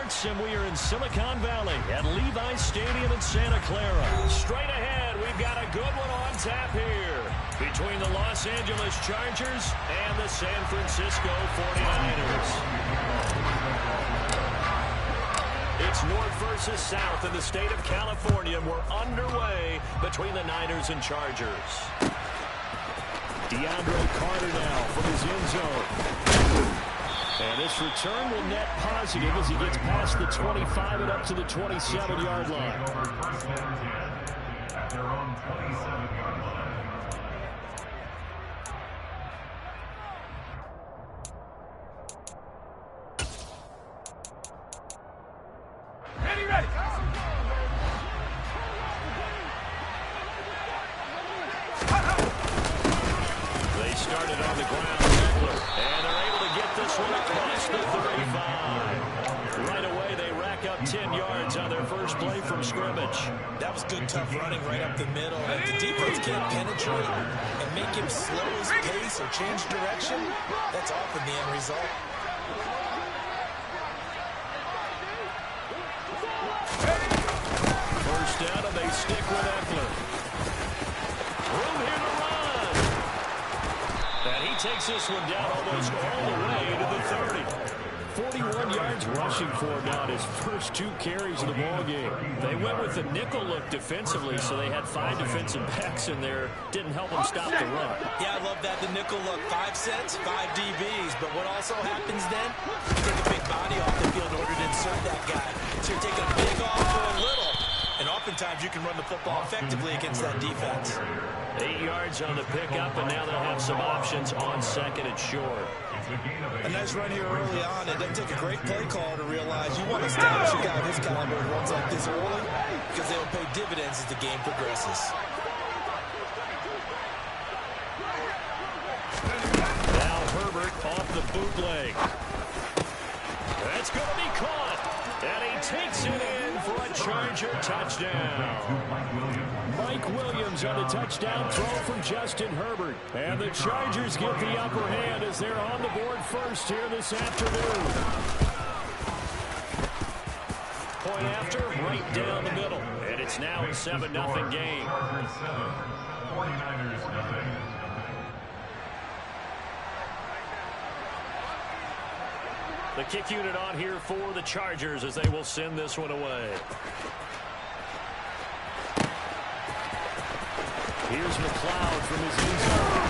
Sports, and we are in Silicon Valley at Levi's Stadium in Santa Clara. Straight ahead, we've got a good one on tap here between the Los Angeles Chargers and the San Francisco 49ers. It's North versus South in the state of California. We're underway between the Niners and Chargers. DeAndre Carter now from his end zone. And this return will net positive as he gets past the 25 and up to the 27-yard line. At their own 27-yard line. Ready. They started on the ground, and they're able to get this one across the 35. Right away, they rack up 10 yards on their first play from scrimmage. That was good, tough running right up the middle. If the defense can't penetrate and make him slow his pace or change direction, that's often the end result. First down, and they stick with Eckler. Room here to run. And he takes this one down almost all the way to the 30. 41 yards rushing for him now in his first 2 carries of the ball game. They went with the nickel look defensively, so they had 5 defensive backs in there. Didn't help them stop the run. Yeah, I love that, the nickel look. 5 sets, 5 DBs. But what also happens then? You take a big body off the field in order to insert that guy. So you're taking a big off for a little. And oftentimes you can run the football effectively against that defense. 8 yards on the pickup, and now they'll have some options on second and short. A nice run here early on. It doesn't take a great play call to realize you want to establish a guy of his caliber who runs like this early because they will pay dividends as the game progresses. Now Herbert off the bootleg. That's going to be caught. And he takes it in for a Charger touchdown. Mike Williams on the touchdown throw from Justin Herbert. And the Chargers get the upper hand as they're on the board first here this afternoon. Point after, right down the middle. And it's now a 7-0 game. 49ers nothing. The kick unit on here for the Chargers as they will send this one away. Here's McLeod from his end zone.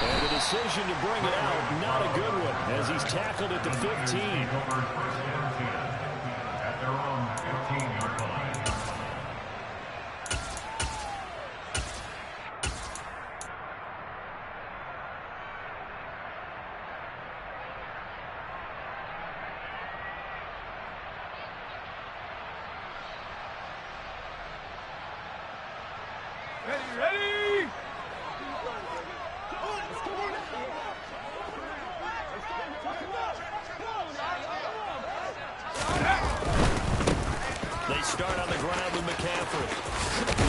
And the decision to bring it out, not a good one, as he's tackled at the 15. At their own 15-yard line. Ready. They start on the ground with McCaffrey.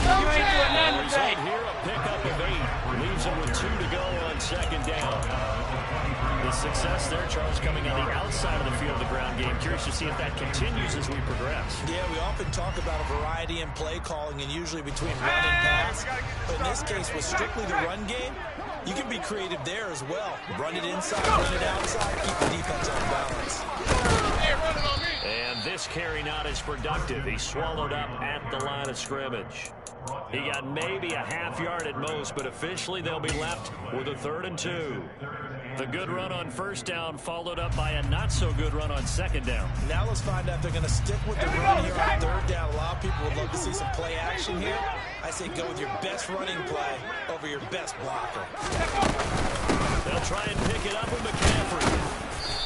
You ain't doing nothing today. Here, a pickup of 8. Leaves him with 2 to go on second down. The success there, Charles, coming on the outside of the field of the ground game. Curious to see if that continues as we progress. Yeah, we often talk about a variety in play calling and usually between run and pass. But in this case, with strictly the run game, you can be creative there as well. Run it inside, run it outside, keep the defense on balance. Hey, running on me. And this carry not as productive. He swallowed up at the line of scrimmage. He got maybe a half yard at most, but officially they'll be left with a 3rd and 2. The good run on first down followed up by a not-so-good run on second down. Now let's find out if they're going to stick with the run here on 3rd down. A lot of people would love to see some play action here. I say go with your best running play over your best blocker. They'll try and pick it up with McCaffrey.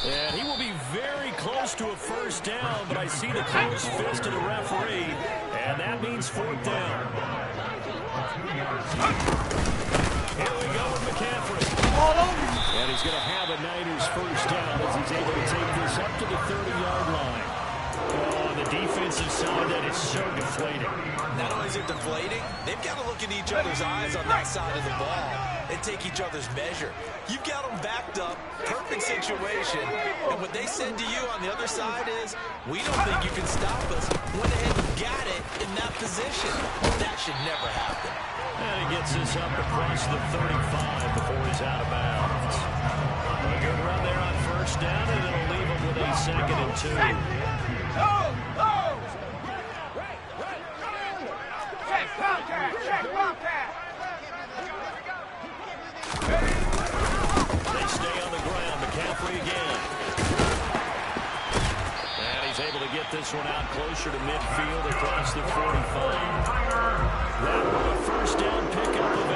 And he will be very close to a first down, but I see the closed fist of the referee, and that means 4th down. Here we go with McCaffrey. And he's going to have a Niners first down as he's able to take this up to the 30-yard line. Oh, on the defensive side, that is so deflating. Not only is it deflating, they've got to look in each other's eyes on that side of the ball. and take each other's measure. You've got them backed up, perfect situation, and what they said to you on the other side is, we don't think you can stop us. Went ahead and got it in that position. That should never happen. And he gets this up across the 35 before he's out of bounds. A good run there on first down, and it'll leave him with a 2nd and 2. They stay on the ground. McCaffrey again. And he's able to get this one out closer to midfield across the 45. That was a first down pickup of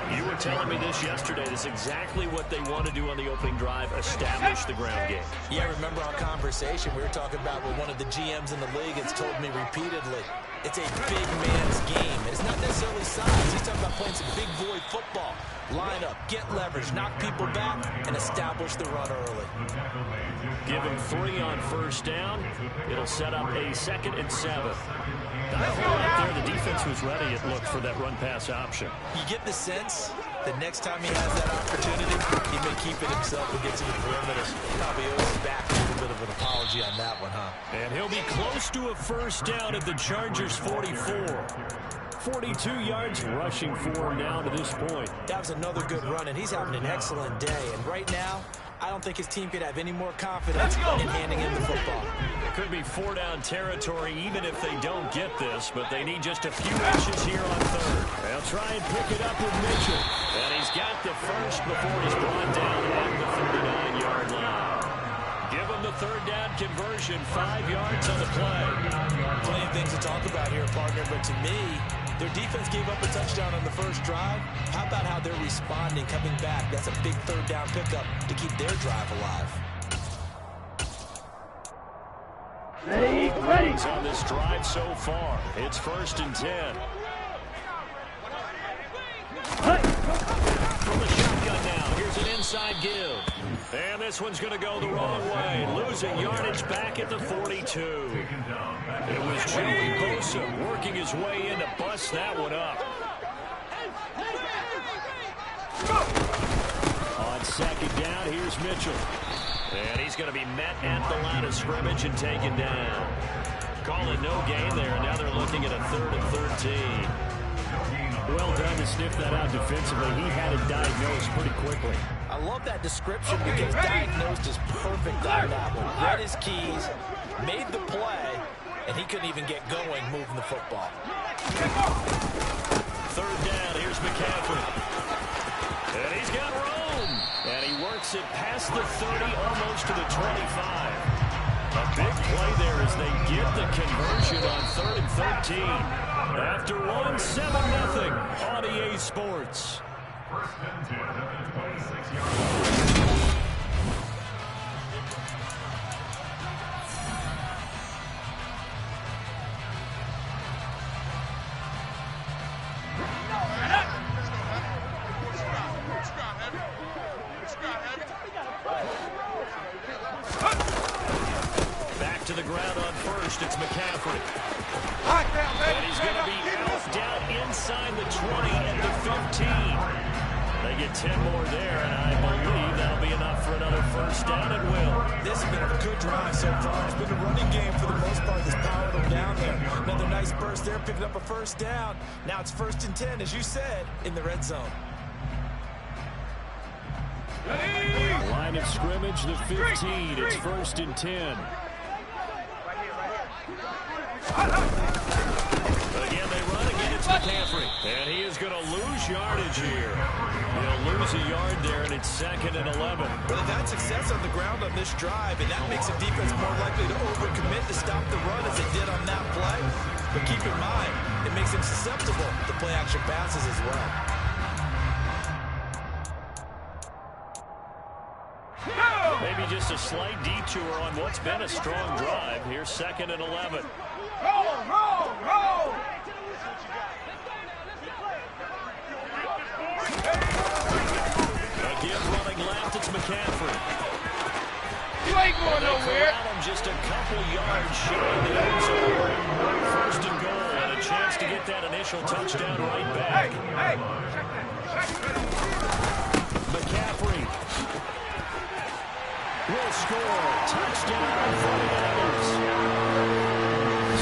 8. You were telling me this yesterday. This is exactly what they want to do on the opening drive, establish the ground game. Yeah, remember our conversation we were talking about with one of the GMs in the league has told me repeatedly, it's a big man's game. It's not necessarily size. He's talking about playing some big void football. Line up, get leverage, knock people back, and establish the run early. Give him 3 on first down. It'll set up a 2nd and 7. Not a whole lot there. The defense was ready, it looked, for that run-pass option. You get the sense that next time he has that opportunity, he may keep it himself and get to the perimeter. Probably owes his back a little bit of an apology on that one, huh? And he'll be close to a first down at the Chargers' 44. 42 yards rushing for him now to this point. That was another good run, and he's having an excellent day. And right now, I don't think his team could have any more confidence in handing him the football. It could be 4-down territory even if they don't get this, but they need just a few inches here on 3rd. They'll try and pick it up with Mitchell. And he's got the first before he's brought down at the 39-yard line. Give him the 3rd down conversion, 5 yards on the play. Plenty of things to talk about here, partner, but to me, their defense gave up a touchdown on the first drive. How about how they're responding, coming back? That's a big 3rd down pickup to keep their drive alive. Ready. On this drive so far, it's 1st and 10. From the shotgun now, here's an inside give. And this one's going to go the wrong way. Losing yardage back at the 42. It was Joey Bosa working his way in to bust that one up. On 2nd down, here's Mitchell. And he's going to be met at the line of scrimmage and taken down. Call it no gain there. Now they're looking at a 3rd and 13. Well done to sniff that out defensively. He had it diagnosed pretty quickly. I love that description because diagnosed is perfect on that one. Read his keys, made the play, and he couldn't even get going moving the football. 3rd down, here's McCaffrey. And he's got room. And he works it past the 30, almost to the 25. A big play there as they get the conversion on 3rd and 13. After 1, 7-0 on EA Sports. 1st and 10 at the 26-yard line. Back to the ground on 1st, it's McCaffrey. And he's going to be out down inside the 20 and the 15. They get 10 more there, and I believe that'll be enough for another first down. It will. This has been a good drive so far. It's been a running game for the most part that's powered them down there. Another nice burst there, picking up a first down. Now it's 1st and 10, as you said, in the red zone. Line of scrimmage, the 15. It's 1st and 10. Again, they run. Again, it's McCaffrey. And he is going to lose yardage here. He'll lose a yard there, and it's 2nd and 11. Well, they've had success on the ground on this drive, and that makes the defense more likely to overcommit to stop the run as they did on that play. But keep in mind, it makes them susceptible to play-action passes as well. Maybe just a slight detour on what's been a strong drive. Here's 2nd and 11. Roll! Again, running left, it's McCaffrey. You ain't going nowhere. Him just a couple yards shy of the end zone. 1st and goal, and a chance to get that initial touchdown right back. Hey, check that. McCaffrey will score. Touchdown, 49ers.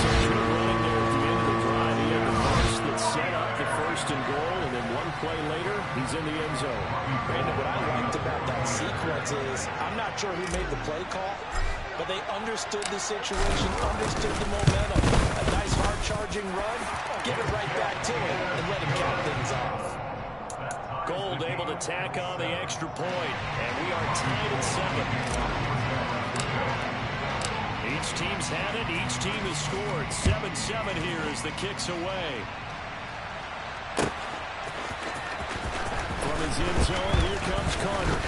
Some good running there at the end of the drive. He had the burst that set up the first and goal, and then one play later, he's in the end zone. Brandon, what I liked about that sequence is, I'm not sure who made the play call, but they understood the situation, understood the momentum. A nice hard-charging run, give it right back to him, and let him count things off. Gold able to tack on the extra point, and we are tied at 7. Each team's had it. Each team has scored. 7-7 here as the kick's away. From his end zone, here comes Carter.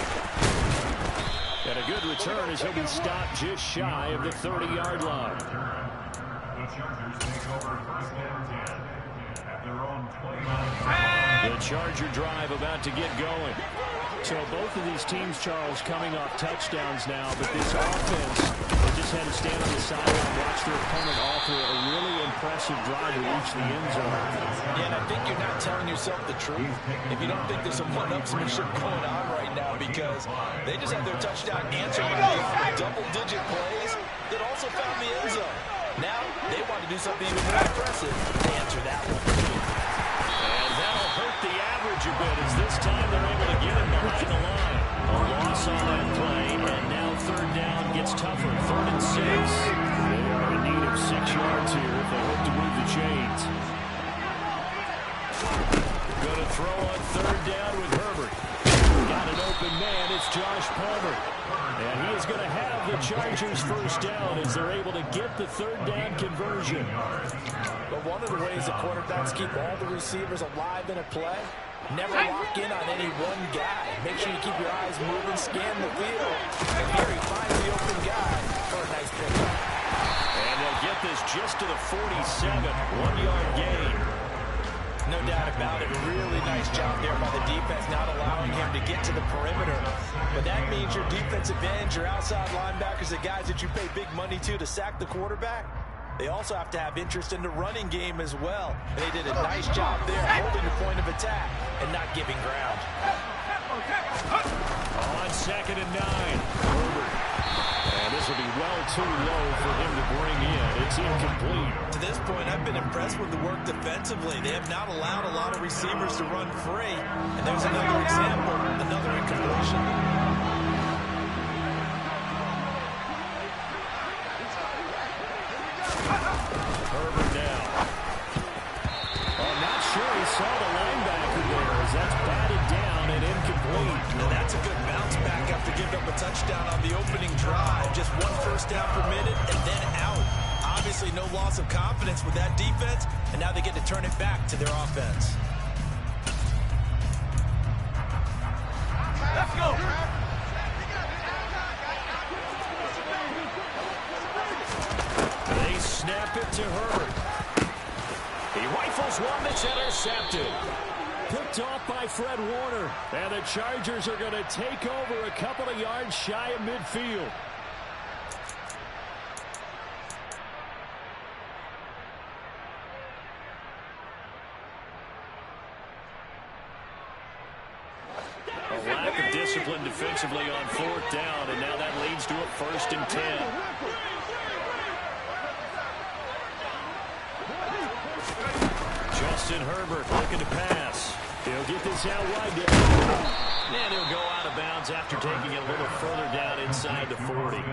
And a good return as he'll be stopped just shy of the 30-yard line. The Chargers take over first and 10 at their own 20-line. The Charger drive about to get going. So both of these teams, Charles, coming off touchdowns now, but this offense, they just had to stand on the sideline and watch their opponent offer a really impressive drive to reach the end zone. Yeah, and I think you're not telling yourself the truth if you don't think there's some one-upsmanship going on right now, because they just had their touchdown answered by double-digit plays that also found the end zone. Now, they want to do something even more impressive. They answer that one. And that'll hurt the average a bit as this time they're able to get him behind the line. A loss on that play, and now third down gets tougher. 3rd and 6. They are in need of 6 yards here if they hope to move the chains. Going to throw on 3rd down with Herbert. Got an open man. It's Josh Palmer. And he is going to have the Chargers first down as they're able to get the 3rd down conversion. But one of the ways that quarterbacks keep all the receivers alive in a play, never lock in on any one guy. Make sure you keep your eyes moving, scan the field. And here he finds the open guy for a nice pickup. And they'll get this just to the 47. 1-yard gain. No doubt about it. Really nice job there by the defense, not allowing him to get to the perimeter. But that means your defensive ends, your outside linebackers, the guys that you pay big money to sack the quarterback, they also have to have interest in the running game as well. And they did a nice job there, holding the point of attack and not giving ground. On 2nd and 9. Herbert. And this will be well too low for him to bring in. It's incomplete. To this point, I've been impressed with the work defensively. They have not allowed a lot of receivers to run free. And there's another example, another incompletion. Herbert now. I'm not sure he saw the linebacker there as that's batted down and incomplete. Now that's a good bounce back after giving up a touchdown on the opening drive. Just 1 first down permitted and then out. Obviously no loss of confidence with that defense, and now they get to turn it back to their offense. Let's go. They snap it to Herbert. He rifles one that's intercepted. Picked off by Fred Warner. And the Chargers are going to take over a couple of yards shy of midfield. A lack of discipline defensively on 4th down, and now that leads to a 1st and 10. Justin Herbert looking to pass. He'll get this out wide. And he'll go out of bounds after taking it a little further down inside the 40.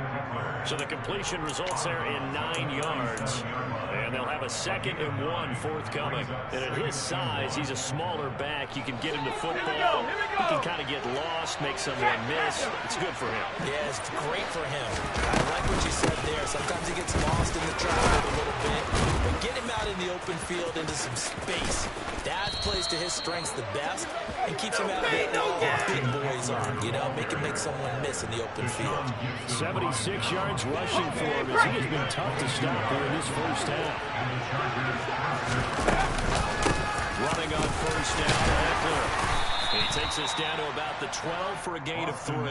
So the completion results there in 9 yards. And they'll have a 2nd and 1 forthcoming. And at his size, he's a smaller back. You can get him to football. He can kind of get lost, make someone miss. It's good for him. Yeah, it's great for him. I like what you said there. Sometimes he gets lost in the traffic a little bit. But get him out in the open field into some space. That plays to his strengths the best and keeps him out of it all big boys on, you know, make him make someone miss in the open field. 76 yards rushing for him as he has been tough to stop here in this first half. Running on 1st down, Eckler. He takes us down to about the 12 for a gain of 3. The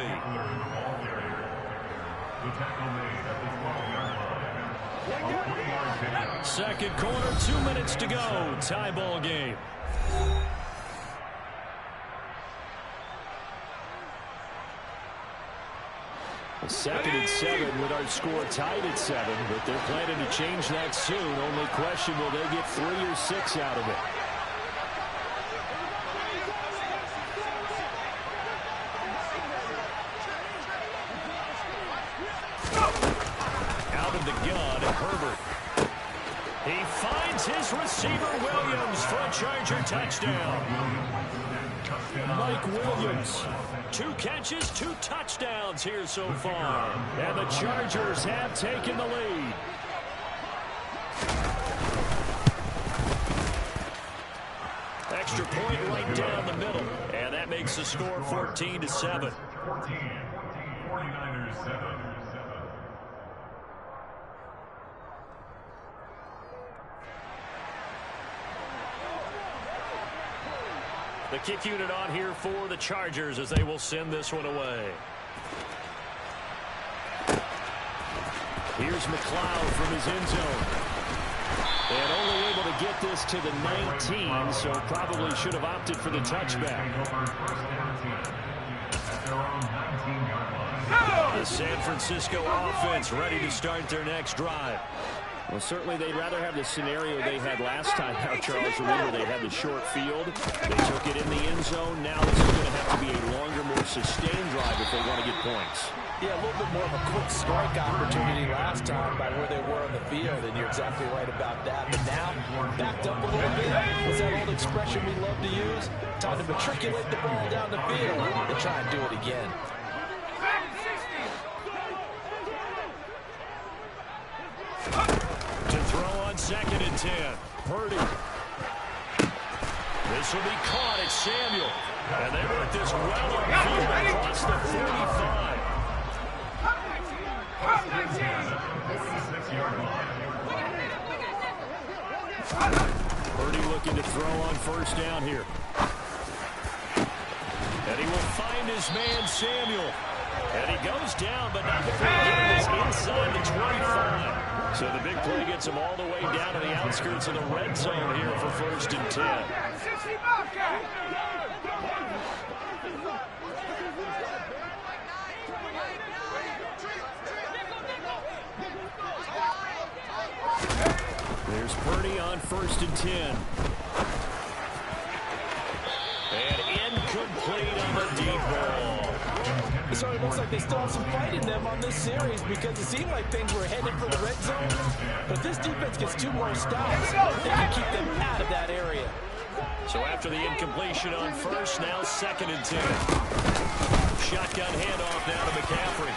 tackle made at the 12-yard line. 2nd quarter, 2 minutes to go. Tie ball game. Second and 7 with our score tied at 7, but they're planning to change that soon. Only question, will they get 3 or 6 out of it? Out of the gun, Herbert. He finds his receiver, Williams, for a Charger touchdown. Mike Williams, 2 catches, 2 touchdowns here so far. And the Chargers have taken the lead. Extra point right down the middle. And that makes the score 14-7. 49ers 7. The kick unit on here for the Chargers as they will send this one away. Here's McLeod from his end zone. And only able to get this to the 19, so probably should have opted for the touchback. The San Francisco offense ready to start their next drive. Well, certainly they'd rather have the scenario they had last time out, Charles. Remember, they had the short field. They took it in the end zone. Now this is going to have to be a longer, more sustained drive if they want to get points. Yeah, a little bit more of a quick strike opportunity last time by where they were on the field, and you're exactly right about that. But now, backed up a little bit. What's that old expression we love to use? Time to matriculate the ball down the field and try and do it again. To throw on 2nd and 10. Purdy. This will be caught at Samuel. And they work this well upfield across the 45. Purdy looking to throw on 1st down here. And he will find his man Samuel. And he goes down, but not before getting this inside the 25. So the big play gets him all the way down to the outskirts of the red zone here for 1st and 10. There's Purdy on 1st and 10. And incomplete on the deep ball. So it looks like they still have some fight in them on this series because it seemed like things were headed for the red zone. But if this defense gets 2 more stops, they can keep them out of that area. So after the incompletion on 1st, now 2nd and 10. Shotgun handoff down to McCaffrey.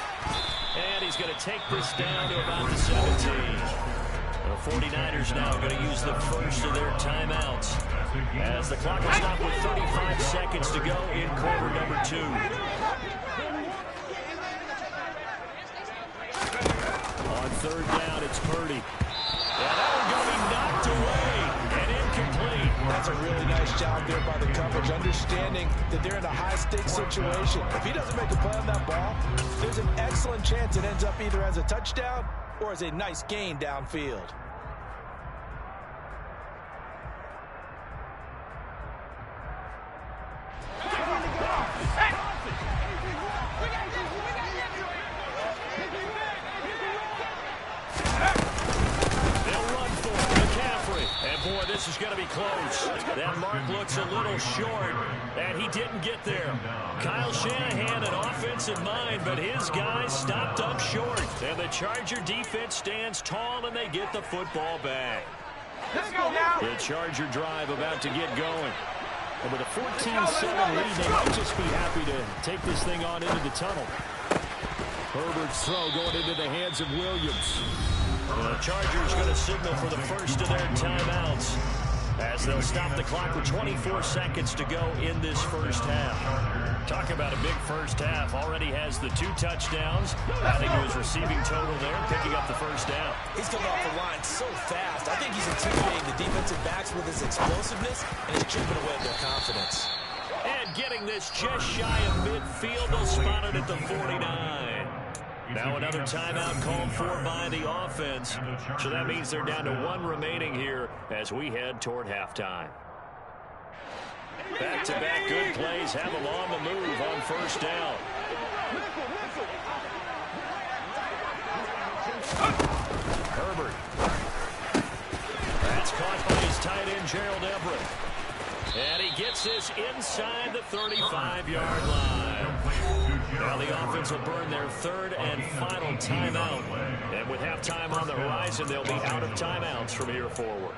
And he's going to take this down to about the 17. The 49ers now going to use the first of their timeouts as the clock will stop with 35 seconds to go in quarter number 2. On 3rd down, it's Purdy. And that one going to be knocked away and incomplete. That's a really nice job there by the coverage, understanding that they're in a high-stakes situation. If he doesn't make a play on that ball, there's an excellent chance it ends up either as a touchdown or as a nice gain downfield. This is going to be close. That mark looks a little short, and he didn't get there. Kyle Shanahan, an offensive mind, but his guys stopped up short. And the Charger defense stands tall, and they get the football back. Let's go now. The Charger drive about to get going. And with a 14-7 lead, they might just be happy to take this thing on into the tunnel. Herbert's throw going into the hands of Williams. The Chargers going to signal for the first of their timeouts as they'll stop the clock with 24 seconds to go in this first half. Talk about a big first half. Already has the 2 touchdowns, adding to his receiving total there, picking up the first down. He's coming off the line so fast. I think he's intimidating the defensive backs with his explosiveness, and he's chipping away at their confidence. And getting this just shy of midfield, they'll spot it at the 49. Now another timeout called for by the offense. So that means they're down to 1 remaining here as we head toward halftime. Back-to-back good plays have them on the move on 1st down. Herbert. That's caught by his tight end, Gerald Everett. And he gets this inside the 35-yard line. Now the offense will burn their third and final timeout. And with halftime on the horizon, they'll be out of timeouts from here forward.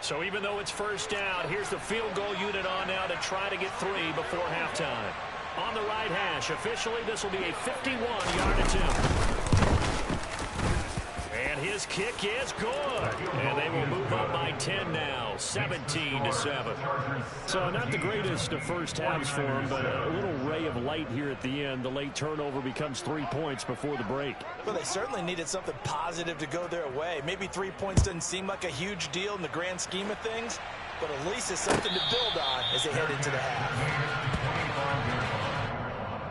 So even though it's first down, here's the field goal unit on now to try to get 3 before halftime. On the right hash, officially this will be a 51-yard attempt. And his kick is good. And they will move up by 10 now, 17-7. So not the greatest of first halves for him, but a little ray of light here at the end. The late turnover becomes 3 points before the break. Well, they certainly needed something positive to go their way. Maybe 3 points doesn't seem like a huge deal in the grand scheme of things, but at least it's something to build on as they head into the half.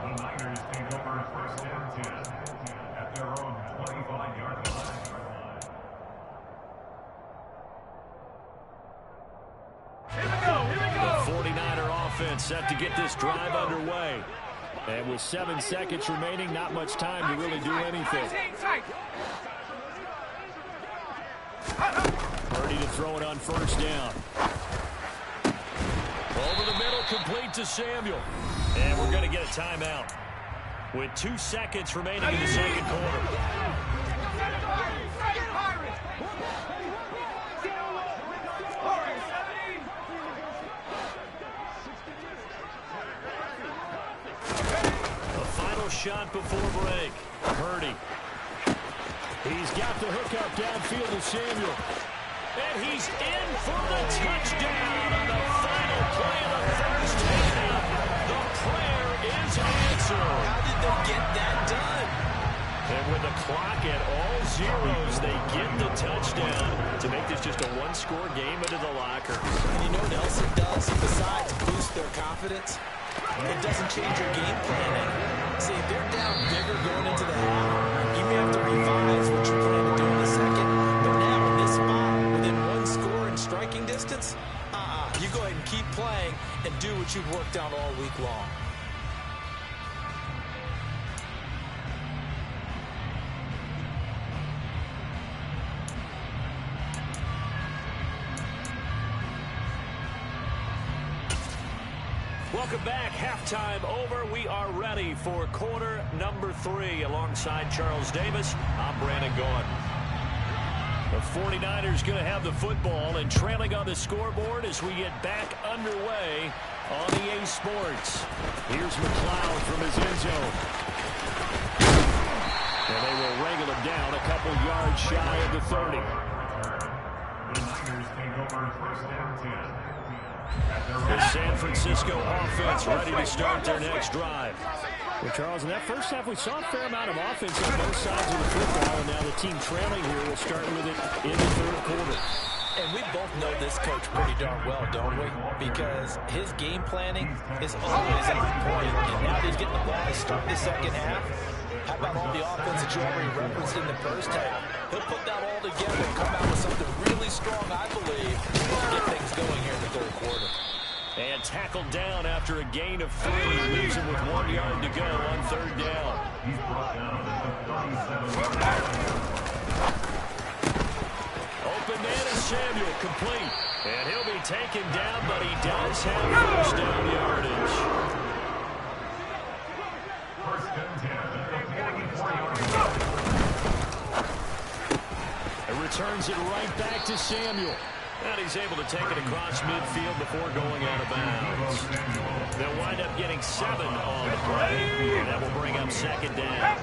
The Niners take over first and 10 at their own 25-yard line. The 49er offense set to get this drive underway. And with 7 seconds remaining, not much time to really do anything. Purdy to throw it on first down. Over the middle, complete to Samuel. And we're going to get a timeout with 2 seconds remaining in the second quarter. A final shot before break. Purdy. He's got the hookup downfield to Samuel. And he's in for the touchdown on the final play of the first half. The prayer is answered. How did they get that done? And with the clock at all zeros, they get the touchdown to make this just a one-score game into the locker. And you know what else it does besides boost their confidence? It doesn't change your game planning. See, if they're down bigger going into the half, you may have to revise what you plan to do in the second. But now in this spot, within 1 score and striking distance, you go ahead and keep playing and do what you've worked on all week long. Welcome back. Halftime over. We are ready for quarter number 3. Alongside Charles Davis, I'm Brandon Gaudin. The 49ers going to have the football and trailing on the scoreboard as we get back underway on EA Sports. Here's McLeod from his end zone. And they will wrangle him down a couple yards shy of the 30. The Niners take over first and 10. The San Francisco offense ready to start their next drive. Well, Charles, in that first half, we saw a fair amount of offense on both sides of the football, and now the team trailing here will start with it in the third quarter. And we both know this coach pretty darn well, don't we? Because his game planning is always on point. And now he's getting the ball to start the second half. How about all the offense that you already referenced in the first half? He'll put that all together and come out with something really strong, I believe, to get things going here in the third quarter. And tackled down after a gain of 3. Leaves him with 1 yard to go on third down. He's brought down at the 37. Open man is Samuel, complete. And he'll be taken down, but he does have first down yardage. First and 10 at the 44-yard line. It returns it right back to Samuel. And he's able to take it across midfield before going out of bounds. They'll wind up getting 7 on the play. And that will bring up second down.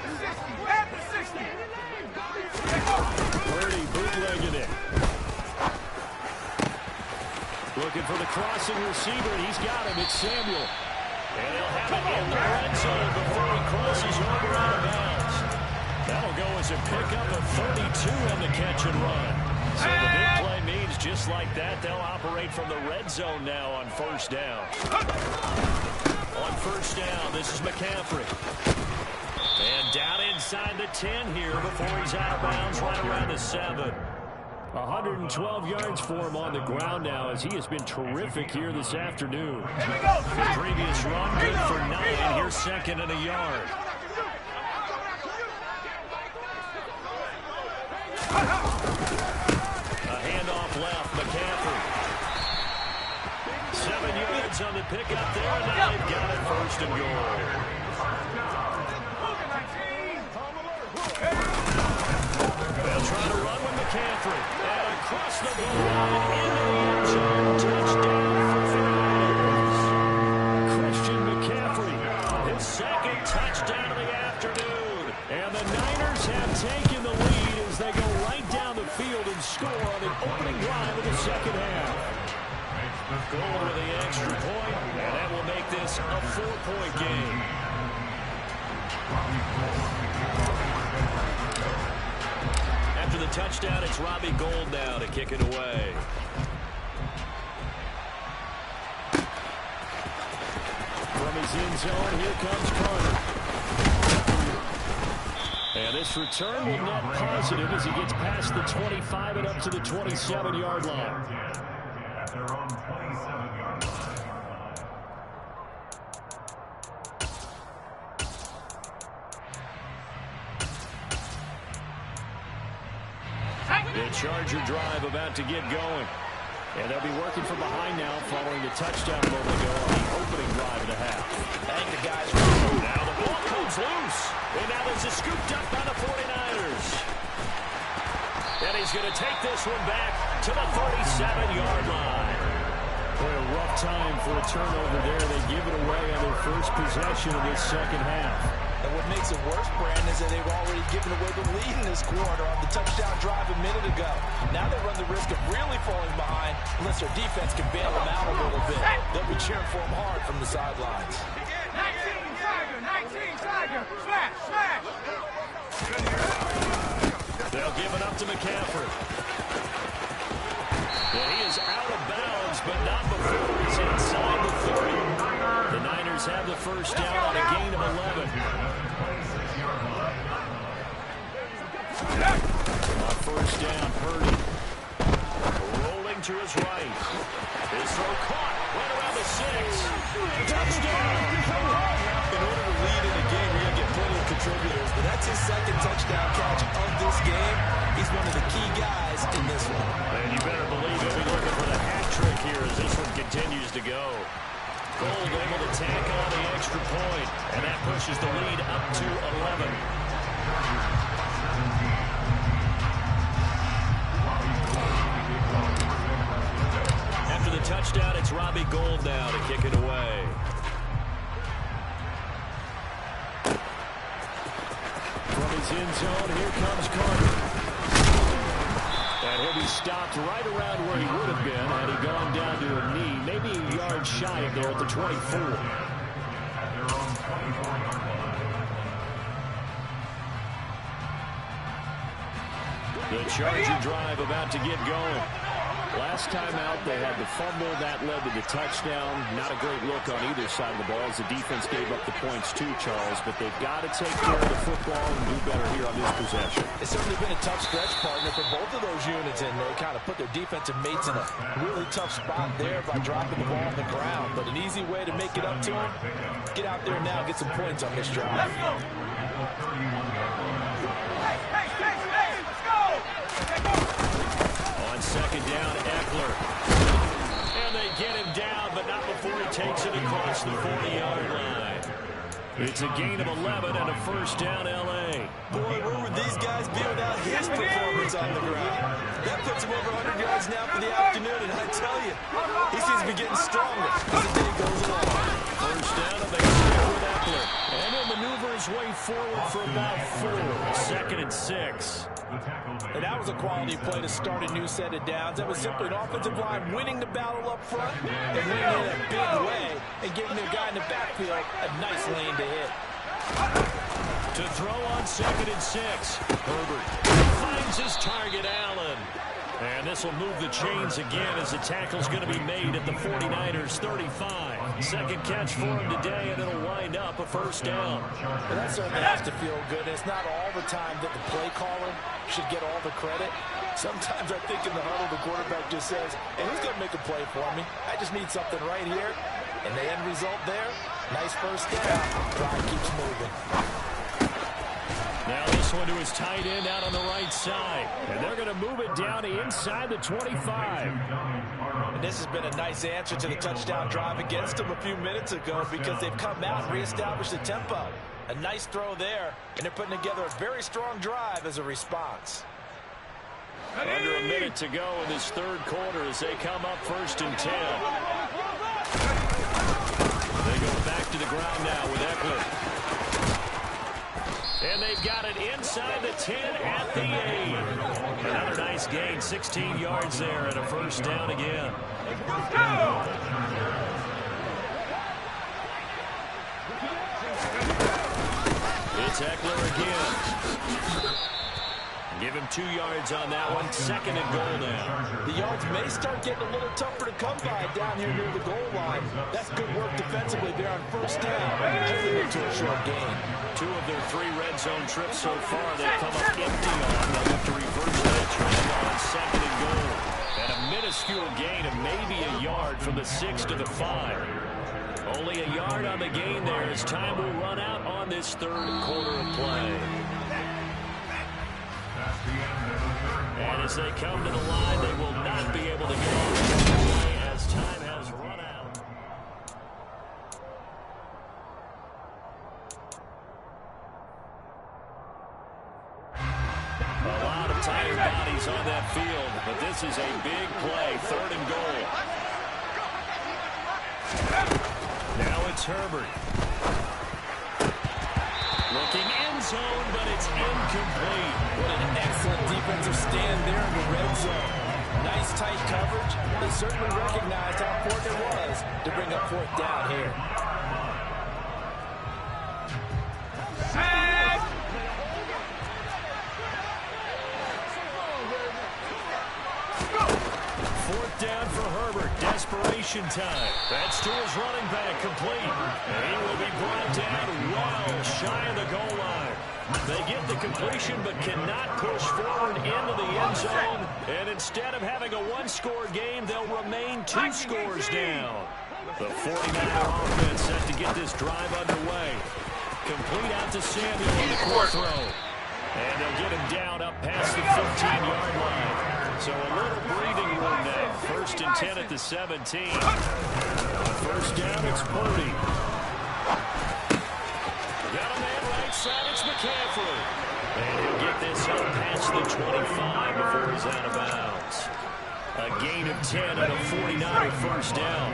Purdy bootlegging it. Looking for the crossing receiver. He's got him. It's Samuel. And he'll have it in the red zone before he crosses over out of bounds. That'll go as a pickup of 32 on the catch and run. So the big play means just like that, they'll operate from the red zone now on first down. On first down, this is McCaffrey. And down inside the 10 here before he's out of bounds right around the 7. 112 yards for him on the ground now, as he has been terrific here this afternoon. The previous run good for 9. Here's second and a yard. A handoff left, McCaffrey. 7 yards on the pickup there, and now they've got it first and goal. They'll try to run with McCaffrey. And across the goal line into the end zone. Touchdown for the Niners. Christian McCaffrey, his second touchdown of the afternoon. And the Niners have taken the lead as they go right down the field and score on the opening drive of the second half. Goal with the extra point, and that will make this a 4-point game. After the touchdown, it's Robbie Gould now to kick it away. From his end zone, here comes Carter. And this return will net positive as he gets past the 25 and up to the 27-yard line. At their own 27-yard line. The Charger drive about to get going. And they'll be working from behind now following the touchdown a moment ago on the opening drive of the half. I think the guys... Now the ball comes loose. And now there's a scooped up by the 49ers. And he's going to take this one back to the 37-yard line. Boy, a rough time for a turnover there. They give it away on their first possession of this second half. And what makes it worse, Brandon, is that they've already given away the lead in this quarter on the touchdown drive a minute ago. Now they run the risk of really falling behind unless their defense can bail them out a little bit. They'll be cheering for them hard from the sidelines. 19 Tiger, smash, smash. They'll give it up to McCaffrey. And he is out of bounds, but not before he's inside the 30. The Niners have the first down on a gain of 11. On first down, Purdy. Rolling to his right. His throw caught right around the 6. Touchdown! In order to lead in a game, you're going to get plenty of contributors, but that's his second touchdown catch of this game. He's one of the key guys in this one. And you better believe he'll be looking for the hat trick here as this one continues to go. Gould able to tack on the extra point, and that pushes the lead up to 11. After the touchdown, it's Robbie Gould now to kick it away. From his end zone, here comes Carter. And he'll be stopped right around where he would have been had he gone down to a knee, maybe a yard shy of there at the 24. The Charger drive about to get going. Last time out, they had the fumble. That led to the touchdown. Not a great look on either side of the ball as the defense gave up the points too, Charles. But they've got to take care of the football and do better here on this possession. It's certainly been a tough stretch, partner, for both of those units, and they kind of put their defensive mates in a really tough spot there by dropping the ball on the ground. But an easy way to make it up to them, get out there now and get some points on this drive. Let's go. On second down, Eckler. And they get him down, but not before he takes it across the 40-yard line. It's a gain of 11 and a first down, L.A. Boy, where would these guys be without his performance on the ground? That puts him over 100 yards now for the afternoon, and I tell you, he seems to be getting stronger as the day goes along. First down, and they stick with Eckler. And he'll maneuver his way forward for about 4. Second and 6. And that was a quality play to start a new set of downs. That was simply an offensive line winning the battle up front and winning in a big way and giving their guy in the backfield a nice lane to hit. To throw on second and 6. Herbert finds his target, Allen. And this will move the chains again as the tackle's going to be made at the 49ers 35. Second catch for him today, and it'll wind up a first down. Well, that certainly has to feel good. It's not all the time that the play caller should get all the credit. Sometimes I think in the huddle, the quarterback just says, hey, who's going to make a play for me? I just need something right here. And the end result there, nice first down. Drive keeps moving. Now this one to his tight end out on the right side. And they're going to move it down inside the 25. And this has been a nice answer to the touchdown drive against them a few minutes ago because they've come out and reestablished the tempo. A nice throw there, and they're putting together a very strong drive as a response. Under a minute to go in this third quarter as they come up 1st and 10. They go back to the ground now with Eckler. And they've got it inside the 10 at the 8. Another nice gain, 16 yards there and a first down again. It's Eckler again. Give him 2 yards on that one. 2nd and goal now. The yards may start getting a little tougher to come by down here near the goal line. That's good work defensively there on first down. Holding it to a short gain. 2 of their 3 red zone trips so far, they've come up empty on. They'll have to reverse that trend on 2nd and goal. And a minuscule gain of maybe a yard from the 6 to the 5. Only a yard on the gain there as time will run out on this third quarter of play. And as they come to the line, they will not be able to get off the play as time has run out. A lot of tired bodies on that field, but this is a big play, 3rd and goal. Now it's Herbert. Looking end zone, but it's incomplete. What an excellent defensive stand there in the red zone. Nice tight coverage. They certainly recognized how important it was to bring up 4th down here. Fourth down for Herbert. Desperation time. That's to his running back, complete. And he will be brought down well shy of the goal line. They get the completion but cannot push forward into the end zone. And instead of having a 1-score game, they'll remain 2 scores down. The 49er offense set to get this drive underway. Complete out to Samuel on the quick throw. And they'll get him down up past the 15-yard line. So a little breathing room now. 1st and 10 at the 17. First down, it's Purdy. Got a man right side, it's McCaffrey. And he'll get this up past the 25 before he's out of bounds. A gain of 10 and a 49er first down.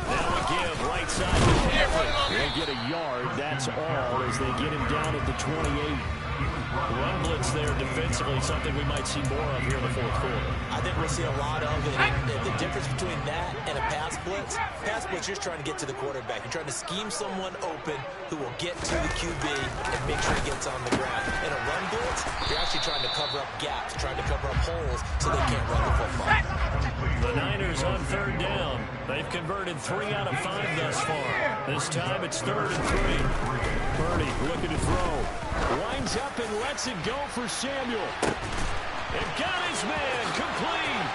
Now again, right side to McCaffrey. They get a yard, that's all, as they get him down at the 28. Run blitz there defensively, something we might see more of here in the 4th quarter. I think we'll see a lot of it. And the difference between that and a pass blitz, you're just trying to get to the quarterback. You're trying to scheme someone open who will get to the QB and make sure he gets on the ground. In a run blitz, you're actually trying to cover up gaps, trying to cover up holes so they can't run the football. The Niners on 3rd down. They've converted 3 out of 5 thus far. This time it's 3rd and 3. Purdy looking to throw. Winds up and lets it go for Samuel. And got his man complete.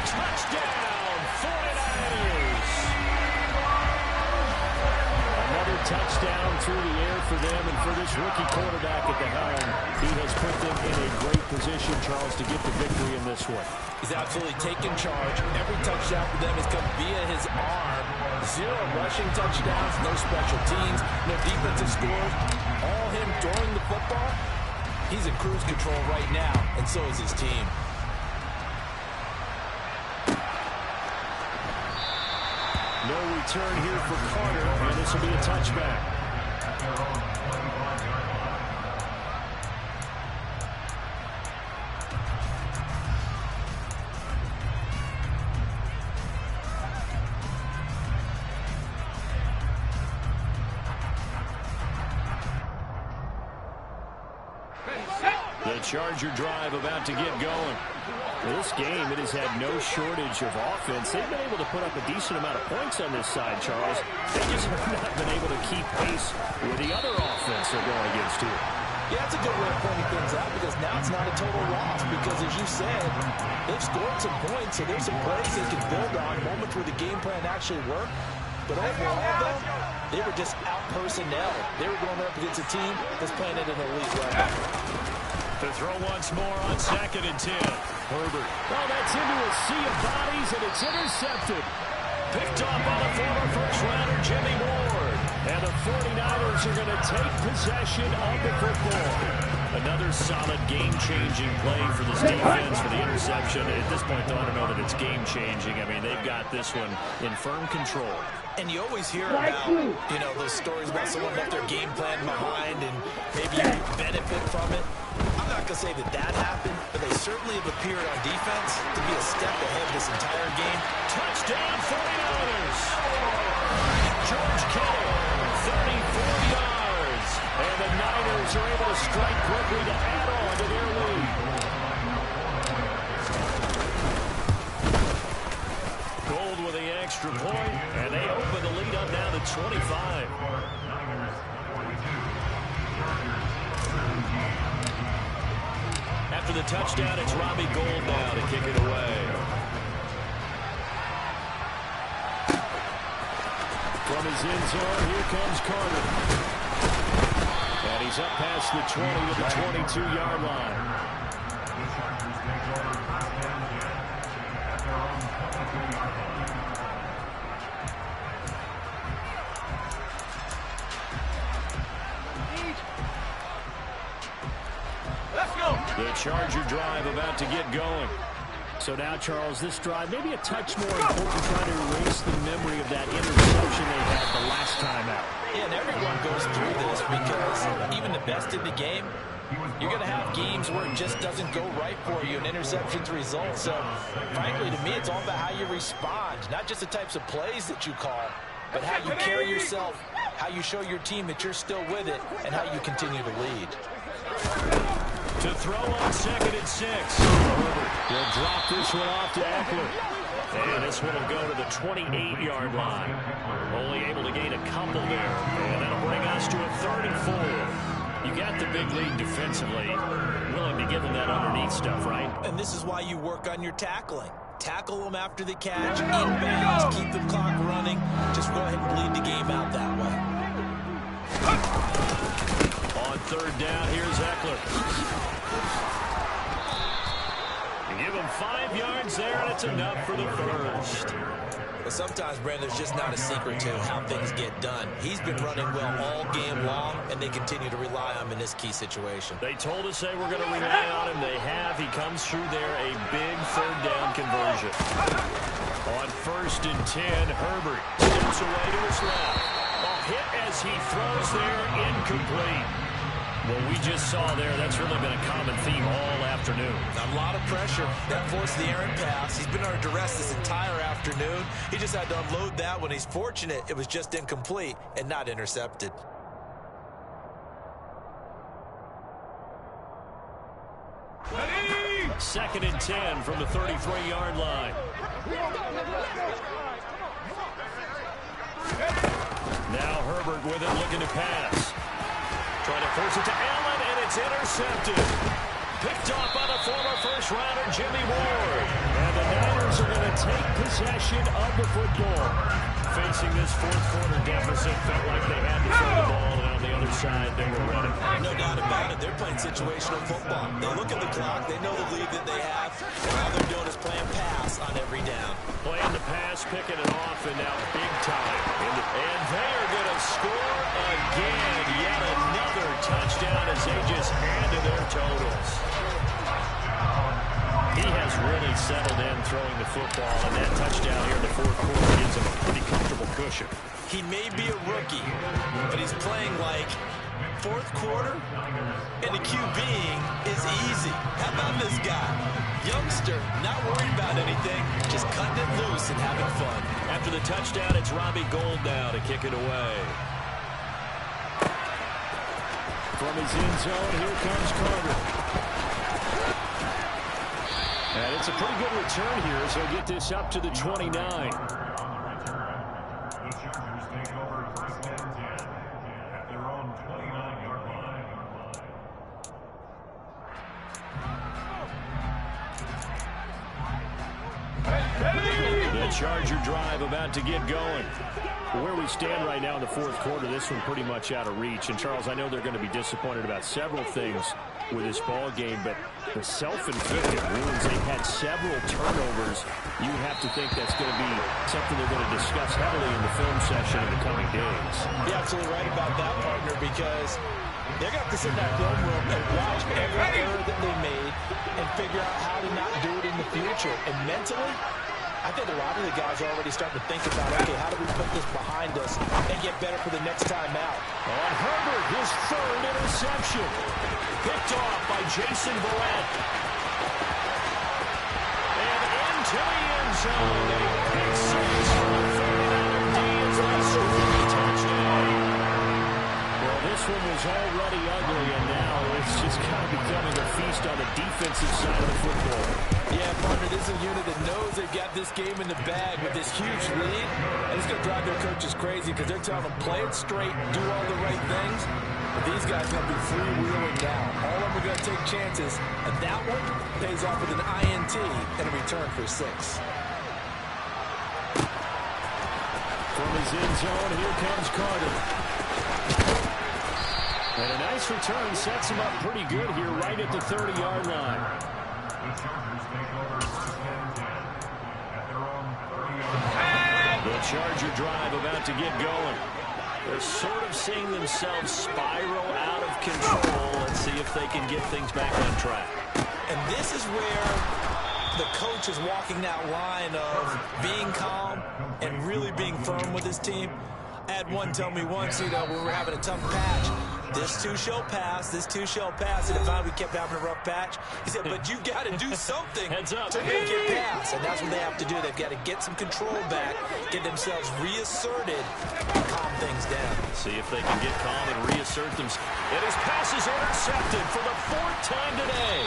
Touchdown, 49ers. Another touchdown through the air for them, and for this rookie quarterback at the helm, he has put them in a great position, Charles, to get the victory in this one. He's absolutely taken charge. Every touchdown for them has come via his arm. 0 rushing touchdowns, no special teams, no defensive scores. All him throwing the football. He's in cruise control right now, and so is his team. No return here for Carter, and this will be a touchback. The Charger drive about to get going. This game, it has had no shortage of offense. They've been able to put up a decent amount of points on this side, Charles. They just have not been able to keep pace with the other offense they're going against here. Yeah, that's a good way of pointing things out because now it's not a total loss because, as you said, they've scored some points, so there's some plays they can build on, moments where the game plan actually worked. But overall, though, they were just out-personnel. They were going up against a team that's playing at an elite level. To throw once more on 2nd and 10. Herbert. Oh, that's into a sea of bodies, and it's intercepted. Picked off by the former first-rounder, Jimmy Ward. And the 49ers are going to take possession of the football. Another solid game-changing play for this defense for the interception. At this point, though, I don't know that it's game-changing. I mean, they've got this one in firm control. And you always hear about, you know, those stories about someone left their game plan behind and maybe you benefit from it. I'm not going to say that that happened, but they certainly have appeared on defense to be a step ahead this entire game. Touchdown 49ers! George Kittle, 34 yards. And the Niners are able to strike quickly to add on to their lead. Gold with the extra point, and they open the lead up now to 25. After the touchdown, it's Robbie Gould now to kick it away. From his end zone, here comes Carter. And he's up past the 20 to the 22-yard line. The Charger drive about to get going. So now, Charles, this drive maybe a touch more important trying to erase the memory of that interception they had the last time out. Yeah, and everyone goes through this because even the best in the game, you're going to have games where it just doesn't go right for you, and interceptions result. So, frankly, to me, it's all about how you respond, not just the types of plays that you call, but how you carry yourself, how you show your team that you're still with it, and how you continue to lead. To throw on 2nd and 6. Herbert will drop this one off to Eckler. And this one will go to the 28-yard line. Only able to gain a couple there. And that'll bring us to a 3rd and 4. You got the big lead defensively. Willing to give them that underneath stuff, right? And this is why you work on your tackling. Tackle them after the catch, inbounds, keep the clock running. Just go ahead and bleed the game out that way. On 3rd down, here's Eckler. Give him 5 yards there, and it's enough for the first. But sometimes, Brandon, there's just not a secret to how things get done. He's been running well all game long, and they continue to rely on him in this key situation. They told us they were going to rely on him. They have. He comes through there, a big 3rd down conversion. On 1st and 10, Herbert steps away to his left. A hit as he throws there, incomplete. What we just saw there, that's really been a common theme all afternoon. A lot of pressure. That forced the errant pass. He's been under duress this entire afternoon. He just had to unload that when he's fortunate it was just incomplete and not intercepted. Ready? 2nd and 10 from the 33-yard line. Now Herbert with it, looking to pass. Trying to force it to Allen, and it's intercepted. Picked off by the former first-rounder, Jimmy Ward. And the Niners are going to take possession of the football. Facing this 4th quarter deficit, felt like they had to throw the ball, and on the other side, they were running. No doubt about it. They're playing situational football. They look at the clock. They know the lead that they have. And all they're doing is playing pass on every down. Playing the pass, picking it off, and now big time. And they are going to score again. Yet another touchdown as they just add to their totals. He has really settled in throwing the football, and that touchdown here in the 4th quarter gives him a pretty comfortable cushion. He may be a rookie, but he's playing like 4th quarter, and the QBing is easy. How about this guy? Youngster, not worried about anything, just cutting it loose and having fun. After the touchdown, it's Robbie Gould now to kick it away. From his end zone, here comes Carter. And it's a pretty good return here as he'll get this up to the 29. On the return, the Chargers take over first and 10 at their own 29-yard line. The Charger drive about to get going. Where we stand right now in the fourth quarter, this one pretty much out of reach. And, Charles, I know they're going to be disappointed about several things with this ball game, but the self-inflicted wounds, they've had several turnovers. You have to think that's going to be something they're going to discuss heavily in the film session in the coming days. You're absolutely right about that, partner, because they're going to have to sit in that film room and watch every error that they made and figure out how to not do it in the future. And mentally, I think a lot of the guys are already starting to think about, okay, how do we put this behind us and get better for the next time out? On Herbert, his third interception. Picked off by Jason Verrett. And into the end zone. A big six from the 39 is a scoring touchdown. Well, this one was already ugly, and now it's just kind of becoming a feast on the defensive side of the football. Yeah, partner, this is a unit that knows they've got this game in the bag with this huge lead, and it's going to drive their coaches crazy because they're telling them play it straight, do all the right things. But these guys are going to be freewheeling now. All of them are going to take chances, and that one pays off with an INT and a return for 6. From his end zone, here comes Carter. And a nice return sets him up pretty good here right at the 30-yard line. The Chargers take over first and 10 at their own 30-yard line. The Charger drive about to get going. They're sort of seeing themselves spiral out of control. Let's see if they can get things back on track. And this is where the coach is walking that line of being calm and really being firm with his team. I had one tell me once, when we were having a tough patch, this too shall pass, this too shall pass. And if we kept having a rough patch, he said, but you got to do something Heads up. to make it pass. And that's what they have to do. They've got to get some control back, get themselves reasserted, and calm things down. See if they can get calm and reassert themselves. And his pass is intercepted for the 4th time today.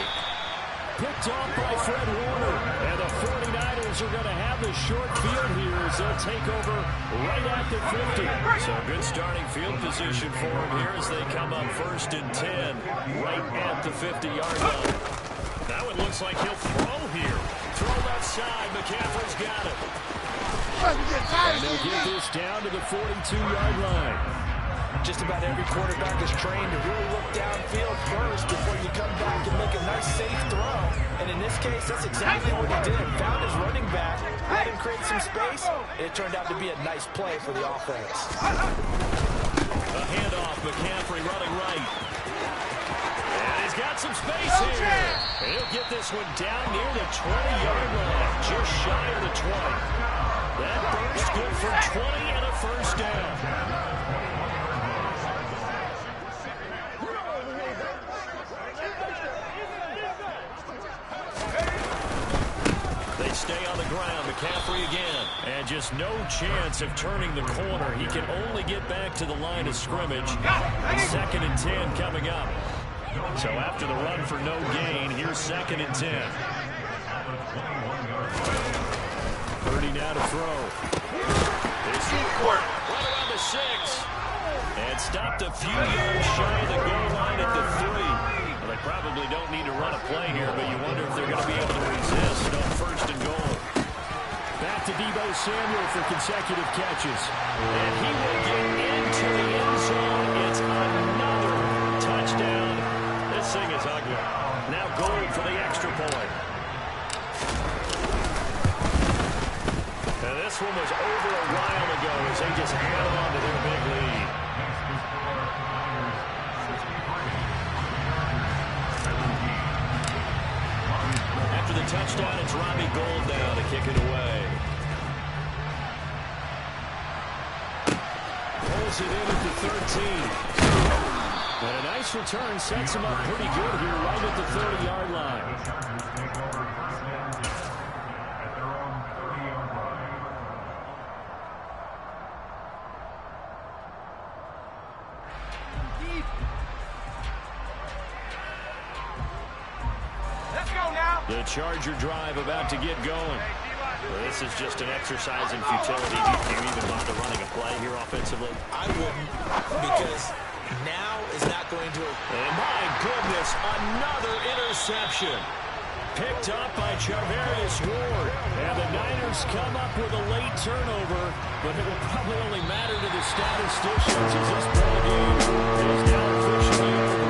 Picked off by Fred Warner. And the 49ers are going to have the short field here as they'll take over right at the 50. So good starting field position for them here as they come up 1st and 10 right at the 50-yard line. That one looks like he'll throw here. Throw left side. McCaffrey's got it. And they'll get this down to the 42-yard line. Just about every quarterback is trained to really look downfield first before you come back and make a nice, safe throw. And in this case, that's exactly what he did. Found his running back, let him create some space, and it turned out to be a nice play for the offense. A handoff, McCaffrey running right. And he's got some space here. And he'll get this one down near the 20-yard line, just shy of the 20. That burst good for 20 and a first down. They stay on the ground. McCaffrey again. And just no chance of turning the corner. He can only get back to the line of scrimmage. 2nd and 10 coming up. So after the run for no gain, here's 2nd and 10. 30 now to throw. This right around the 6. And stopped a few yards shy of the goal line at the 3. They probably don't need to run a play here, but you wonder if they're going to be able to resist on 1st and goal. Back to Deebo Samuel for consecutive catches. And he will get into the end zone. It's another touchdown. This thing is ugly. Now goal for the extra point. And this one was over a while ago as they just held on to their big lead. After the touchdown, it's Robbie Gould now to kick it away. Pulls it in at the 13. And a nice return sets him up pretty good here right at the 30-yard line. The Chargers take over first and 10 at their own 30-yard line. The Charger drive about to get going. Well, this is just an exercise in futility. Do you even bother running a play here offensively? I wouldn't, because now is not going to... And my goodness, another interception. Picked up by Charvarius Ward. And the Niners come up with a late turnover, but it will probably only matter to the statisticians as this ball game is now officially over.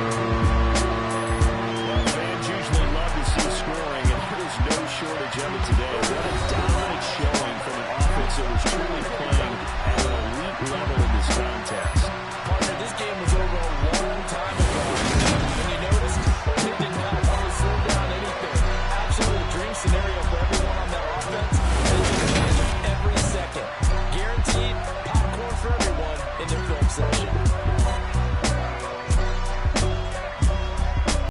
Well, fans usually love to see scoring, and there is no shortage of it today. What a dominant showing from an offense that was truly playing at an elite level in this contest.